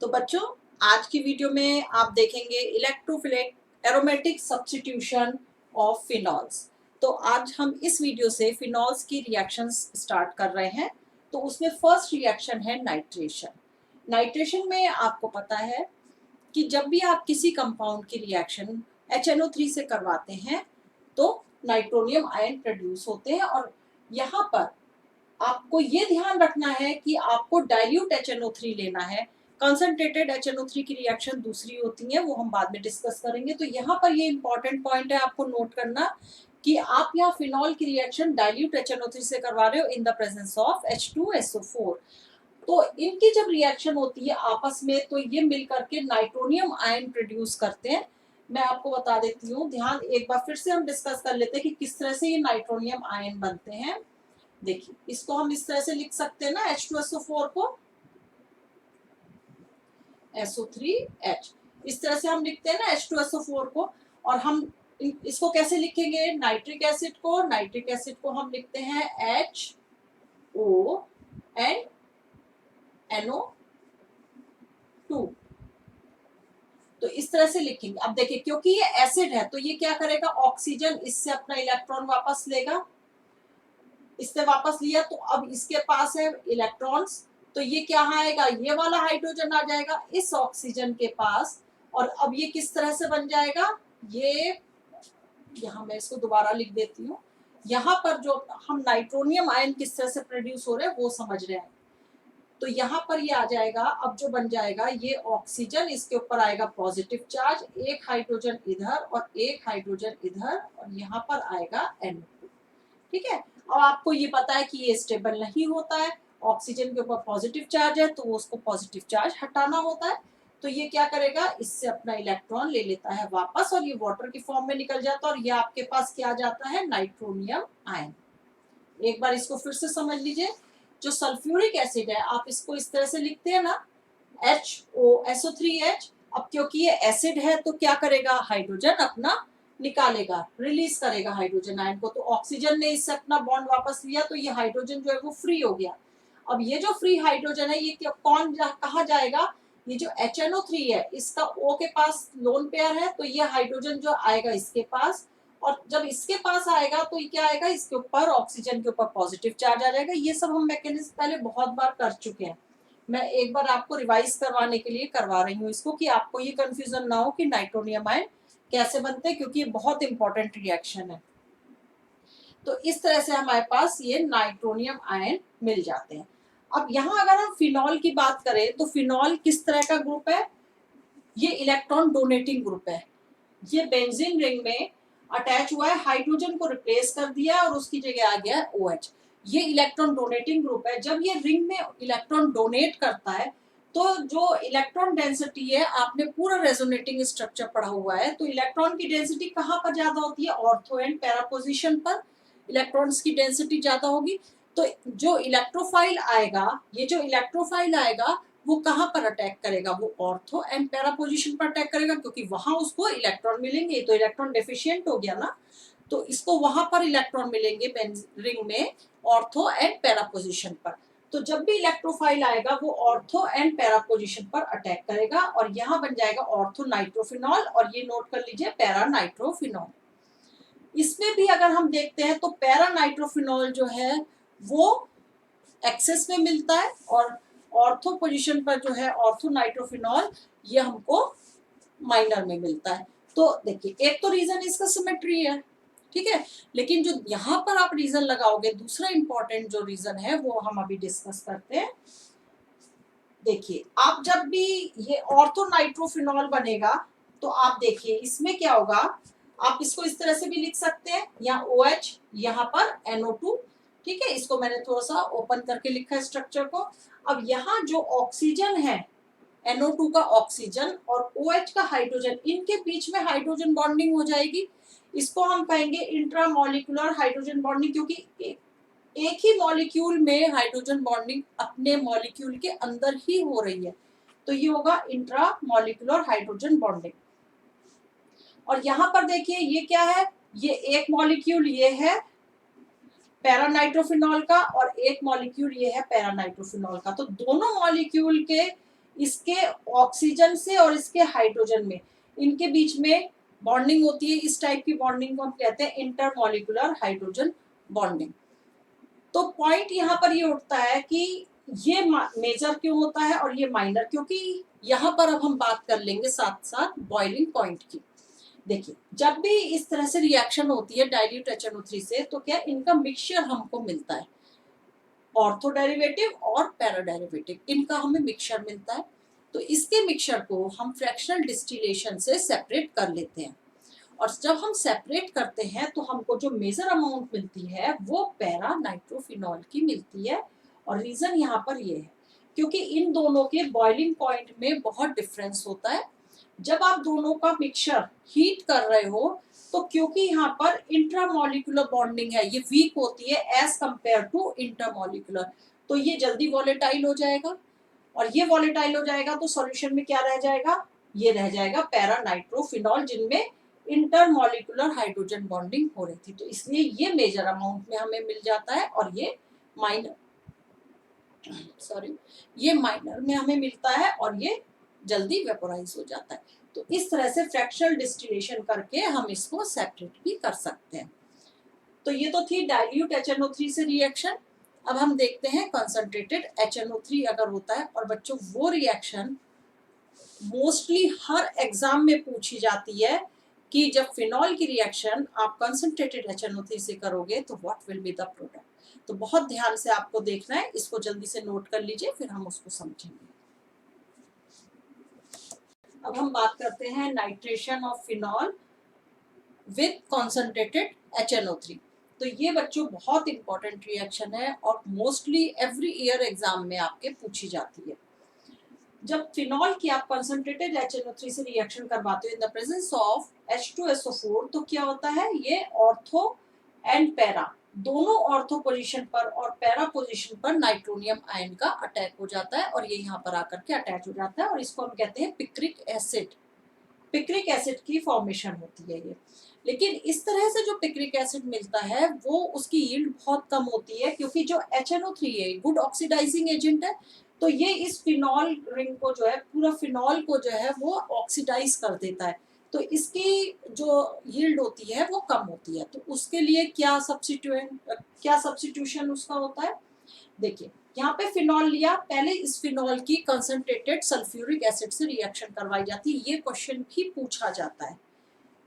तो बच्चों, आज की वीडियो में आप देखेंगे electrophilic aromatic substitution of phenols. तो आज हम इस वीडियो से फिनॉल्स की रिएक्शंस स्टार्ट कर रहे हैं। तो उसमें फर्स्ट रिएक्शन है नाइट्रेशन। नाइट्रेशन में आपको पता है कि जब भी आप किसी कंपाउंड की रिएक्शन HNO3 से करवाते हैं तो नाइट्रोनियम आयन प्रोड्यूस होते हैं। और यहाँ पर आपको ये ध्यान रखना है कि आपको डाइल्यूट HNO3 लेना है। कंसंट्रेटेड HNO3 की रिएक्शन दूसरी होती है, वो हम बाद में डिस्कस करेंगे। तो यहाँ पर ये इंपॉर्टेंट पॉइंट है आपको नोट करना कि आप यहाँ फिनॉल की रिएक्शन डाइल्यूट HNO3 से करवा रहे हो in the presence of H2SO4। तो इनकी जब रिएक्शन होती है आपस में तो ये मिल करके नाइट्रोनियम आयन प्रोड्यूस करते हैं। मैं आपको बता देती हूँ, ध्यान एक बार फिर से हम डिस्कस कर लेते हैं कि किस तरह से ये नाइट्रोनियम आयन बनते हैं। देखिए, इसको हम इस तरह से लिख सकते हैं ना, H2SO4 को SO3H, इस तरह से हम लिखते हैं ना H2SO4 को। और हम इसको कैसे लिखेंगे? नाइट्रिक एसिड को हम लिखते हैं HO एंड NO2। तो इस तरह से लिखेंगे। अब देखिए, क्योंकि ये एसिड है तो ये क्या करेगा, ऑक्सीजन इससे अपना इलेक्ट्रॉन वापस लेगा। इससे वापस लिया तो अब इसके पास है इलेक्ट्रॉन्स, तो ये क्या आएगा, ये वाला हाइड्रोजन आ जाएगा इस ऑक्सीजन के पास। और अब ये किस तरह से बन जाएगा, ये यहाँ मैं इसको दोबारा लिख देती हूँ। यहाँ पर जो हम नाइट्रोनियम आयन किस तरह से प्रोड्यूस हो रहे हैं वो समझ रहे हैं। तो यहाँ पर ये आ जाएगा, अब जो बन जाएगा ये ऑक्सीजन, इसके ऊपर आएगा पॉजिटिव चार्ज, एक हाइड्रोजन इधर और एक हाइड्रोजन इधर, और यहाँ पर आएगा NO2। ठीक है। अब आपको ये पता है कि ये स्टेबल नहीं होता है, ऑक्सीजन के ऊपर पॉजिटिव चार्ज है तो उसको पॉजिटिव चार्ज हटाना होता है। तो ये क्या करेगा, इससे अपना इलेक्ट्रॉन ले लेता है वापस और ये वाटर की फॉर्म में निकल जाता है और ये आपके पास क्या जाता है, नाइट्रोनियम आयन। एक बार इसको फिर से समझ लीजिए। जो सल्फ्यूरिक एसिड है आप इसको इस तरह से लिखते हैं ना, HOSO3H। अब क्योंकि ये एसिड है तो क्या करेगा, हाइड्रोजन अपना निकालेगा, रिलीज करेगा हाइड्रोजन आयन को। तो ऑक्सीजन ने इससे अपना बॉन्ड वापस लिया तो ये हाइड्रोजन जो है वो फ्री हो गया। अब ये जो फ्री हाइड्रोजन है ये कहाँ जाएगा, ये जो HNO3 है इसका O के पास लोन पेयर है तो ये हाइड्रोजन जो आएगा इसके पास। और जब इसके पास आएगा तो ये क्या आएगा, इसके ऊपर ऑक्सीजन के ऊपर पॉजिटिव चार्ज आ जाएगा। ये सब हम मैकेनिज्म पहले बहुत बार कर चुके हैं, मैं एक बार आपको रिवाइज करवाने के लिए करवा रही हूँ इसको, कि आपको ये कंफ्यूजन ना हो कि नाइट्रोनियम आयन कैसे बनते हैं, क्योंकि ये बहुत इंपॉर्टेंट रिएक्शन है। तो इस तरह से हमारे पास ये नाइट्रोनियम आयन मिल जाते हैं। अब यहाँ अगर हम फिनॉल की बात करें तो फिनॉल किस तरह का ग्रुप है, ये इलेक्ट्रॉन डोनेटिंग ग्रुप है। ये बेंजीन रिंग में अटैच हुआ है, हाइड्रोजन को रिप्लेस कर दिया और उसकी जगह आ गया OH। ये इलेक्ट्रॉन डोनेटिंग ग्रुप है। जब ये रिंग में इलेक्ट्रॉन डोनेट करता है तो जो इलेक्ट्रॉन डेंसिटी है, आपने पूरा रेजोनेटिंग स्ट्रक्चर पढ़ा हुआ है, तो इलेक्ट्रॉन की डेंसिटी कहाँ पर ज्यादा होती है, ऑर्थो एंड पैरा पोजीशन पर इलेक्ट्रॉन्स की डेंसिटी ज्यादा होगी। तो जो इलेक्ट्रोफाइल आएगा, ये जो इलेक्ट्रोफाइल आएगा वो कहाँ पर अटैक करेगा, वो ऑर्थो एंड पैरा पोजीशन पर अटैक करेगा, क्योंकि वहां उसको इलेक्ट्रॉन मिलेंगे। तो इलेक्ट्रॉन डेफिशिएंट हो गया ना, तो इसको वहां पर इलेक्ट्रॉन मिलेंगे रिंग में ऑर्थो एंड पैरा पोजीशन पर। तो जब भी इलेक्ट्रोफाइल आएगा वो ऑर्थो एंड पैरा पोजीशन पर अटैक करेगा और यहाँ बन जाएगा ऑर्थो नाइट्रोफिनॉल, और ये नोट कर लीजिए पैरा नाइट्रोफिनॉल। इसमें भी अगर हम देखते हैं तो पैरा नाइट्रोफिनॉल जो है वो एक्सेस में मिलता है, और ऑर्थो पोजीशन पर जो है ऑर्थो नाइट्रोफिनॉल ये हमको माइनर में मिलता है। तो देखिए, एक तो रीजन इसका सिमेट्री है, ठीक है, लेकिन जो यहाँ पर आप रीजन लगाओगे, दूसरा इंपॉर्टेंट जो रीजन है वो हम अभी डिस्कस करते हैं। देखिए, आप जब भी ये ऑर्थो नाइट्रोफिनॉल बनेगा तो आप देखिए इसमें क्या होगा, आप इसको इस तरह से भी लिख सकते हैं, यहाँ OH, यहाँ पर NO2। ठीक है, इसको मैंने थोड़ा सा ओपन करके लिखा है स्ट्रक्चर को। अब यहाँ जो ऑक्सीजन है, NO2 का ऑक्सीजन और OH का हाइड्रोजन, इनके बीच में हाइड्रोजन बॉन्डिंग हो जाएगी। इसको हम कहेंगे इंट्रामोलिकुलर हाइड्रोजन बॉन्डिंग, क्योंकि एक ही मॉलिक्यूल में हाइड्रोजन बॉन्डिंग अपने मॉलिक्यूल के अंदर ही हो रही है, तो ये होगा इंट्रामोलिकुलर हाइड्रोजन बॉन्डिंग। और यहाँ पर देखिए ये क्या है, ये एक मॉलिक्यूल ये है पैरानाइट्रोफिनॉल का और एक मॉलिक्यूल ये है पैरानाइट्रोफिनॉल का। तो दोनों मॉलिक्यूल के इसके ऑक्सीजन से और इसके हाइड्रोजन में, इनके बीच में बॉन्डिंग होती है। इस टाइप की बॉन्डिंग को हम कहते हैं इंटरमॉलिक्यूलर हाइड्रोजन बॉन्डिंग। तो पॉइंट यहाँ पर ये उठता है कि ये मेजर क्यों होता है और ये माइनर, क्योंकि यहाँ पर अब हम बात कर लेंगे साथ साथ बॉइलिंग पॉइंट की। देखिए, जब भी इस तरह से रिएक्शन होती है डाइल्यूट HNO3 से, तो क्या इनका मिक्सचर हमको मिलता है, ऑर्थो डेरिवेटिव और पैरा डेरिवेटिव, इनका हमें मिक्सचर मिलता है। तो इसके मिक्सचर को हम फ्रैक्शनल डिस्टिलेशन से सेपरेट कर लेते हैं, और जब हम सेपरेट करते हैं तो हमको जो मेजर अमाउंट मिलती है वो पैरा नाइट्रोफिनॉल की मिलती है। और रीजन यहाँ पर ये है क्योंकि इन दोनों के बॉइलिंग पॉइंट में बहुत डिफरेंस होता है। जब आप दोनों का मिक्सचर हीट कर रहे हो तो क्योंकि यहाँ पर इंट्रामॉलिक्यूलर बॉन्डिंग है, ये वीक होती है एज कंपेयर टू इंटरमॉलिक्यूलर, तो ये जल्दी वॉलेटाइल हो जाएगा, और ये वॉलेटाइल हो जाएगा तो सॉल्यूशन में क्या रह जाएगा, ये रह जाएगा पैरा नाइट्रोफिनॉल, जिनमें इंटरमॉलिक्यूलर हाइड्रोजन बॉन्डिंग हो रही थी। तो इसलिए ये मेजर अमाउंट में हमें मिल जाता है, और ये माइनर ये माइनर में हमें मिलता है, और ये जल्दी वेपोराइज हो जाता है। तो इस तरह से फ्रैक्शनल डिस्टिलेशन करके हम इसको सेपरेट भी कर सकते हैं। तो ये तो थी डाइल्यूट HNO3 से रिएक्शन। अब हम देखते हैं कंसंट्रेटेड HNO3 अगर होता है, और बच्चों वो रिएक्शन मोस्टली हर एग्जाम में पूछी जाती है कि जब फिनॉल की रिएक्शन आप कंसंट्रेटेड HNO3 से करोगे तो what will be the product. तो बहुत ध्यान से आपको देखना है, इसको जल्दी से नोट कर लीजिए, फिर हम उसको समझेंगे। अब हम बात करते हैं nitration of phenol with concentrated HNO3। तो ये बच्चों बहुत इंपॉर्टेंट रिएक्शन है और मोस्टली एवरी ईयर एग्जाम में आपके पूछी जाती है। जब फिनॉल की आप कंसंट्रेटेड HNO3 से रिएक्शन करवाते हो in the presence of H2SO4, तो क्या होता है, ये ऑर्थो एंड पैरा दोनों ऑर्थो पोजीशन पर और पैरा पोजीशन पर नाइट्रोनियम आयन का अटैक हो जाता है, और ये यहाँ पर आकर के अटैच हो जाता है, और इसको हम कहते हैं पिक्रिक एसिड। पिक्रिक एसिड की फॉर्मेशन होती है ये। लेकिन इस तरह से जो पिक्रिक एसिड मिलता है वो उसकी यील्ड बहुत कम होती है, क्योंकि जो HNO3 है गुड ऑक्सीडाइजिंग एजेंट है, तो ये इस फिनॉल रिंग को जो है, पूरा फिनॉल को जो है वो ऑक्सीडाइज कर देता है, तो इसकी जो यील्ड होती है वो कम होती है। तो उसके लिए क्या सब्स्टिट्यूशन उसका होता है, देखिए यहाँ पे फिनॉल लिया, पहले इस फिनॉल की कंसंट्रेटेड सल्फ्यूरिक एसिड से रिएक्शन करवाई जाती है। ये क्वेश्चन भी पूछा जाता है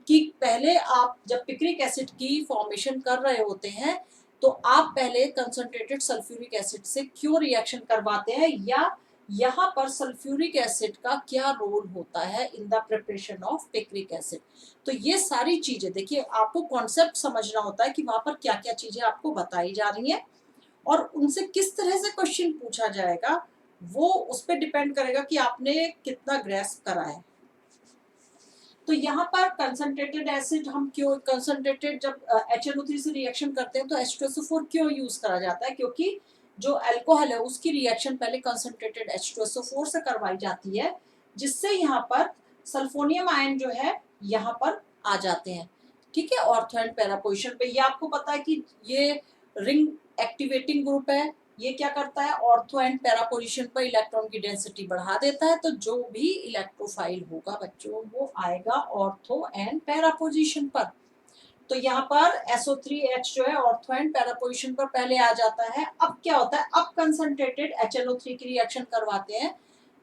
कि पहले आप जब पिक्रिक एसिड की फॉर्मेशन कर रहे होते हैं तो आप पहले कंसंट्रेटेड सल्फ्यूरिक एसिड से क्यों रिएक्शन करवाते हैं, या यहाँ पर सल्फ्यूरिक एसिड का क्या रोल होता है in the preparation of picric acid. तो ये सारी चीजें देखिए, आपको कॉन्सेप्ट समझना होता है कि वहां पर क्या क्या चीजें आपको बताई जा रही हैं और उनसे किस तरह से क्वेश्चन पूछा जाएगा, वो उस पर डिपेंड करेगा कि आपने कितना ग्रेस्प करा है। तो यहाँ पर कंसंट्रेटेड एसिड हम क्यों, कंसंट्रेटेड जब HNO3 से रिएक्शन करते हैं तो H2SO4 क्यों यूज करा जाता है, क्योंकि जो अल्कोहल है उसकी रिएक्शन पहले कंसंट्रेटेड H2SO4 से करवाई जाती है, जिससे यहाँ पर सल्फोनियम आयन जो है यहाँ पर आ जाते हैं। ठीक है, ऑर्थो एंड पैरा पोजीशन पे। ये आपको पता है कि ये रिंग एक्टिवेटिंग ग्रुप है, ये क्या करता है, ऑर्थो एंड पैरा पोजीशन पर इलेक्ट्रॉन की डेंसिटी बढ़ा देता है, तो जो भी इलेक्ट्रोफाइल होगा बच्चों वो आएगा ऑर्थो एंड पैरा पोजीशन पर। तो यहाँ पर SO3H जो है ऑर्थो एंड पैरा पोजीशन पर पहले आ जाता है। अब क्या होता है, अब कंसंट्रेटेड HNO3 की रिएक्शन करवाते हैं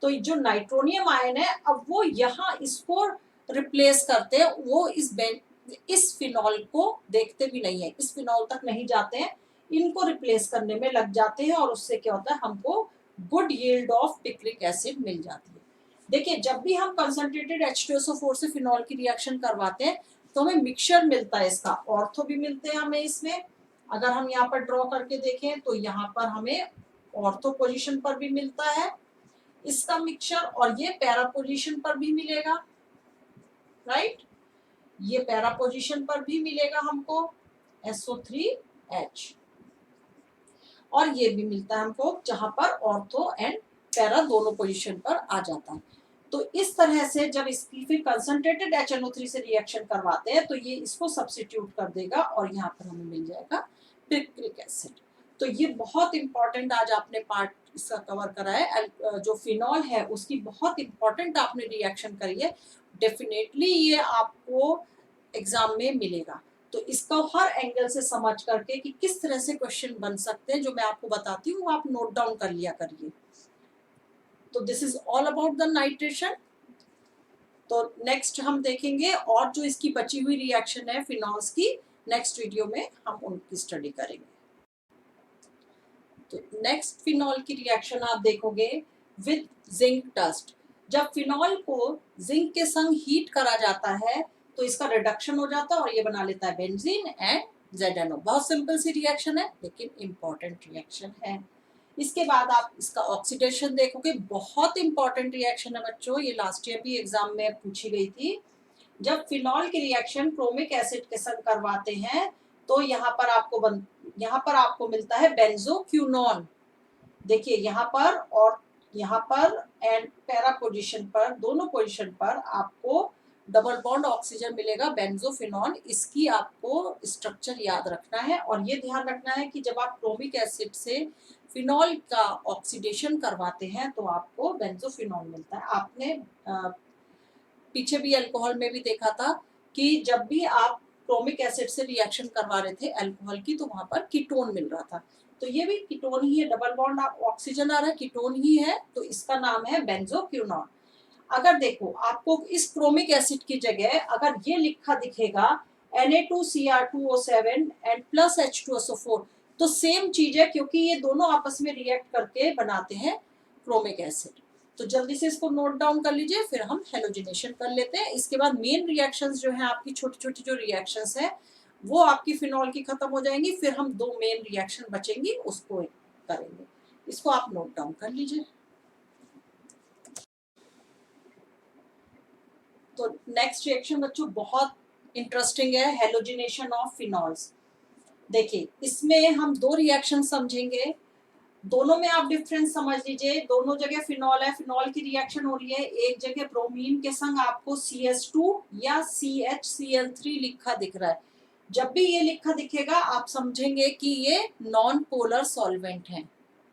तो जो नाइट्रोनियम आयन है अब वो यहाँ इसको रिप्लेस करते हैं, वो इस फिनॉल को देखते भी नहीं है, इस फिनॉल तक नहीं जाते हैं, इनको रिप्लेस करने में लग जाते हैं, और उससे क्या होता है, हमको good yield of picric acid मिल जाती है। देखिए, जब भी हम कंसंट्रेटेड H2SO4 से फिनॉल की रिएक्शन करवाते हैं तो हमें मिक्सचर मिलता है, इसका ऑर्थो भी मिलते हैं हमें इसमें। अगर हम यहाँ पर ड्रॉ करके देखें तो यहाँ पर हमें ऑर्थो पोजीशन पर भी मिलता है इसका मिक्सचर, और ये पैरा पोजीशन पर भी मिलेगा, राइट, ये पैरा पोजीशन पर भी मिलेगा हमको SO3H, और ये भी मिलता है हमको जहां पर ऑर्थो एंड पैरा दोनों पोजीशन पर आ जाता है। तो इस तरह से जब इसकी फिर कंसंट्रेटेड HNO3 से रिएक्शन करवाते हैं तो ये इसको सब्स्टिट्यूट कर देगा, और यहाँ पर हमें मिल जाएगा पिक्रिक एसिड। तो ये बहुत इंपॉर्टेंट आज आपने पार्ट इसका कवर करा है। जो फिनॉल है उसकी बहुत इंपॉर्टेंट आपने रिएक्शन करी है, डेफिनेटली ये आपको एग्जाम में मिलेगा। तो इसका हर एंगल से समझ करके कि किस तरह से क्वेश्चन बन सकते हैं जो मैं आपको बताती हूँ, आप नोट डाउन कर लिया करिए। तो this is all about the nitration. तो नेक्स्ट हम देखेंगे और जो इसकी बची हुई रिएक्शन है फिनॉल्स की, नेक्स्ट वीडियो में हम उनकी स्टडी करेंगे। तो नेक्स्ट फिनॉल की रिएक्शन आप देखोगे विद जिंक डस्ट। जब फिनॉल को जिंक के संग हीट करा जाता है तो इसका रिडक्शन हो जाता है और ये बना लेता है बेंजीन एंड ZnO। बहुत सिंपल सी रिएक्शन है लेकिन इंपॉर्टेंट रिएक्शन है। इसके बाद आप इसका ऑक्सीडेशन देखोगे, बहुत इंपॉर्टेंट रिएक्शन है बच्चों, ये लास्ट ईयर भी एग्जाम में पूछी गई थी। जब फिनॉल की रिएक्शन क्रोमिक एसिड के संग करवाते हैं तो यहाँ पर आपको मिलता है बेंजोक्विनोन। देखिए यहाँ पर और यहाँ पर एंड पैरा पोजीशन पर, दोनों पोजीशन पर आपको डबल बॉन्ड ऑक्सीजन मिलेगा बेंजोफिनॉन। इसकी आपको स्ट्रक्चर याद रखना है और ये ध्यान रखना है कि जब आप क्रोमिक एसिड से फिनॉल का ऑक्सीडेशन करवाते हैं तो आपको बेंजोफिनॉन मिलता है। आपने पीछे भी अल्कोहल में भी देखा था कि जब भी आप क्रोमिक एसिड से रिएक्शन करवा रहे थे अल्कोहल की तो वहां पर कीटोन मिल रहा था। तो ये भी कीटोन ही है, डबल बॉन्ड ऑक्सीजन आ रहा है, कीटोन ही है, तो इसका नाम है बेंजोक्विनोन। अगर देखो आपको इस क्रोमिक एसिड की जगह अगर ये लिखा दिखेगा Na2Cr2O7 एंड प्लस H2SO4 तो सेम चीज है, क्योंकि ये दोनों आपस में रिएक्ट करके बनाते हैं क्रोमिक एसिड। तो जल्दी से इसको नोट डाउन कर लीजिए, फिर हम हेलोजिनेशन कर लेते हैं। इसके बाद मेन रिएक्शंस जो है आपकी छोटी छोटी जो रिएक्शंस है वो आपकी फिनॉल की खत्म हो जाएंगी, फिर हम दो मेन रिएक्शन बचेंगी उसको करेंगे। इसको आप नोट डाउन कर लीजिए। तो नेक्स्ट रिएक्शन बच्चों बहुत इंटरेस्टिंग है, हेलोजिनेशन ऑफ फिनॉल्स। देखिए इसमें हम दो रिएक्शन समझेंगे, दोनों में आप डिफरेंस समझ लीजिए। दोनों जगह फिनॉल है, फिनॉल की रिएक्शन हो रही है, एक जगह ब्रोमीन के संग आपको CH2 या CHCl3 लिखा दिख रहा है। जब भी ये लिखा दिखेगा आप समझेंगे कि ये नॉन पोलर सॉल्वेंट है,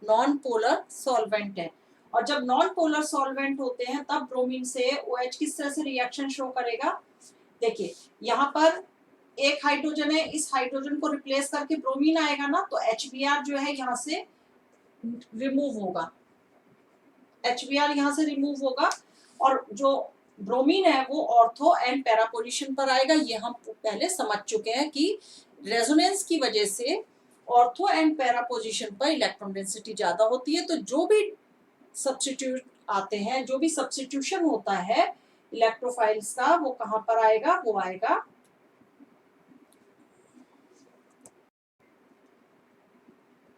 नॉन पोलर सॉल्वेंट है। और जब नॉन पोलर सॉल्वेंट होते हैं तब ब्रोमीन से OH किस तरह से रिएक्शन शो करेगा। देखिए यहाँ पर एक हाइड्रोजन है, इस हाइड्रोजन को रिप्लेस करके ब्रोमीन आएगा ना, तो HBr जो है यहाँ से रिमूव होगा, HBr यहाँ से रिमूव होगा और जो ब्रोमीन है वो ऑर्थो एंड पैरा पोजीशन पर आएगा। ये हम पहले समझ चुके हैं कि रेजोनेंस की वजह से ऑर्थो एंड पैरा पोजीशन पर इलेक्ट्रॉन डेंसिटी ज्यादा होती है। तो जो भी सब्स्टिट्यूट आते हैं, जो भी सब्स्टिट्यूशन होता है इलेक्ट्रोफाइल्स का, वो कहां पर आएगा, वो आएगा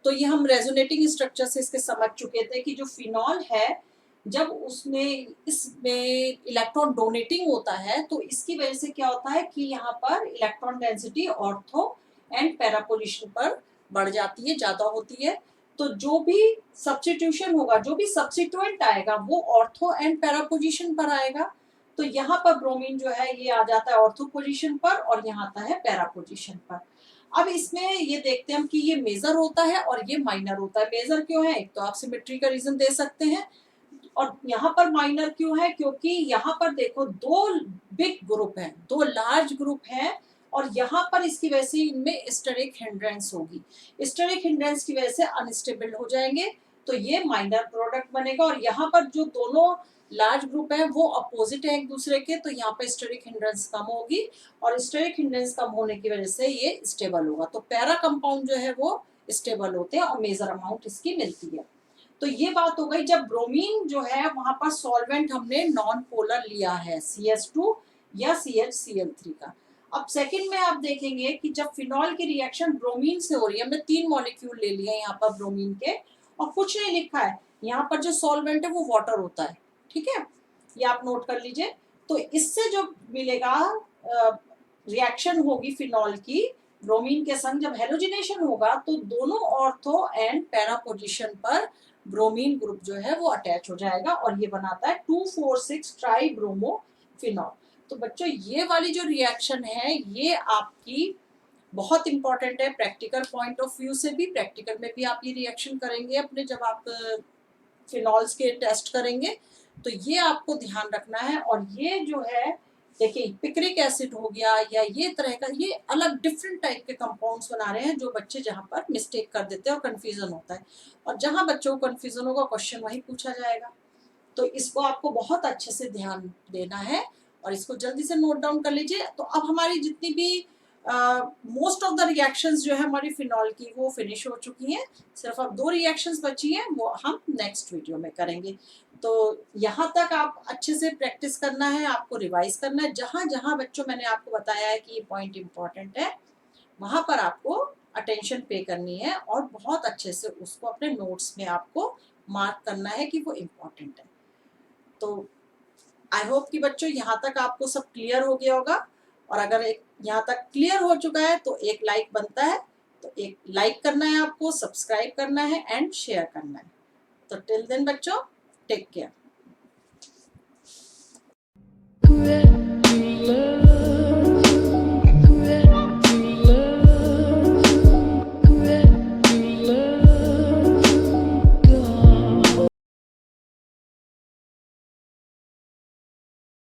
तो ये हम रेजोनेटिंग स्ट्रक्चर से इसके समझ चुके थे कि जो फिनॉल है जब उसमें इसमें इलेक्ट्रॉन डोनेटिंग होता है तो इसकी वजह से क्या होता है कि यहाँ पर electron density ortho and para position पर बढ़ जाती है, ज्यादा होती है। तो जो भी सब्स्टिट्यूशन होगा, जो भी सब्स्टिट्यूएंट आएगा वो ऑर्थो एंड पैरा पोजीशन पर आएगा। तो यहाँ पर ब्रोमीन जो है ये आ जाता है ऑर्थो पोजीशन पर और यहाँ आता है पैरा पोजीशन पर। अब इसमें ये देखते हैं हम कि ये मेजर होता है और ये माइनर होता है। मेजर क्यों है, एक तो आप सिमेट्री का रीजन दे सकते हैं, और यहाँ पर माइनर क्यों है, क्योंकि यहाँ पर देखो दो बिग ग्रुप हैं, दो लार्ज ग्रुप हैं और यहाँ पर इसकी वजह से इनमें स्टेरिक हिंड्रेंस होगी, स्टेरिक हिंड्रेंस की वजह से अनस्टेबल हो जाएंगे, तो ये माइनर प्रोडक्ट बनेगा। और यहाँ पर जो दोनों लार्ज ग्रुप है वो अपोजिट है एक दूसरे के, तो यहाँ पे स्टेरिक हिंड्रेंस कम होगी और स्टेरिक हिंड्रेंस कम होने की वजह से ये स्टेबल होगा। तो पैरा कंपाउंड जो है वो स्टेबल होते हैं और मेजर अमाउंट इसकी मिलती है। तो ये बात हो गई जब ब्रोमीन जो है वहां पर सॉल्वेंट हमने नॉन पोलर लिया है CH2 या CHCl3 का। अब सेकंड में आप देखेंगे कि जब फिनॉल की रिएक्शन ब्रोमीन से हो रही है, हमने 3 मॉलिक्यूल ले लिए यहाँ पर ब्रोमीन के और कुछ नहीं लिखा है, यहाँ पर जो सॉल्वेंट है वो वाटर होता है, ठीक है, ये आप नोट कर लीजिए। तो इससे जो मिलेगा रिएक्शन होगी फिनॉल की ब्रोमीन के संग, जब हेलोजिनेशन होगा तो दोनों ऑर्थो एंड पैरा पोजीशन पर ब्रोमीन ग्रुप जो है वो अटैच हो जाएगा और ये बनाता है 2,4,6 ट्राई ब्रोमो फिनॉल। तो बच्चों ये वाली जो रिएक्शन है ये आपकी बहुत इंपॉर्टेंट है प्रैक्टिकल पॉइंट ऑफ व्यू से भी। प्रैक्टिकल में भी आप ये रिएक्शन करेंगे अपने, जब आप फिनॉल्स के टेस्ट करेंगे, तो ये आपको ध्यान रखना है। और ये जो है देखिए पिक्रिक एसिड हो गया या ये तरह का, ये अलग डिफरेंट टाइप के कंपाउंड्स बना रहे हैं जो बच्चे जहाँ पर मिस्टेक कर देते हैं और कंफ्यूजन होता है, और जहाँ बच्चों को कंफ्यूजन होगा क्वेश्चन वही पूछा जाएगा। तो इसको आपको बहुत अच्छे से ध्यान देना है और इसको जल्दी से नोट डाउन कर लीजिए। तो अब हमारी जितनी भी मोस्ट ऑफ द रिएक्शंस जो है हमारी फिनॉल की वो फिनिश हो चुकी हैं, सिर्फ अब 2 रिएक्शंस बची हैं, वो हम नेक्स्ट वीडियो में करेंगे। तो यहाँ तक आप अच्छे से प्रैक्टिस करना है, आपको रिवाइज करना है। जहाँ जहाँ बच्चों मैंने आपको बताया है कि ये पॉइंट इम्पॉर्टेंट है, वहाँ पर आपको अटेंशन पे करनी है और बहुत अच्छे से उसको अपने नोट्स में आपको मार्क करना है कि वो इम्पॉर्टेंट है। तो आई होप कि बच्चों यहाँ तक आपको सब क्लियर हो गया होगा, और अगर एक यहाँ तक क्लियर हो चुका है तो एक लाइक बनता है, तो एक लाइक करना है आपको, सब्सक्राइब करना है एंड शेयर करना है। तो टिल देन बच्चों, टेक केयर।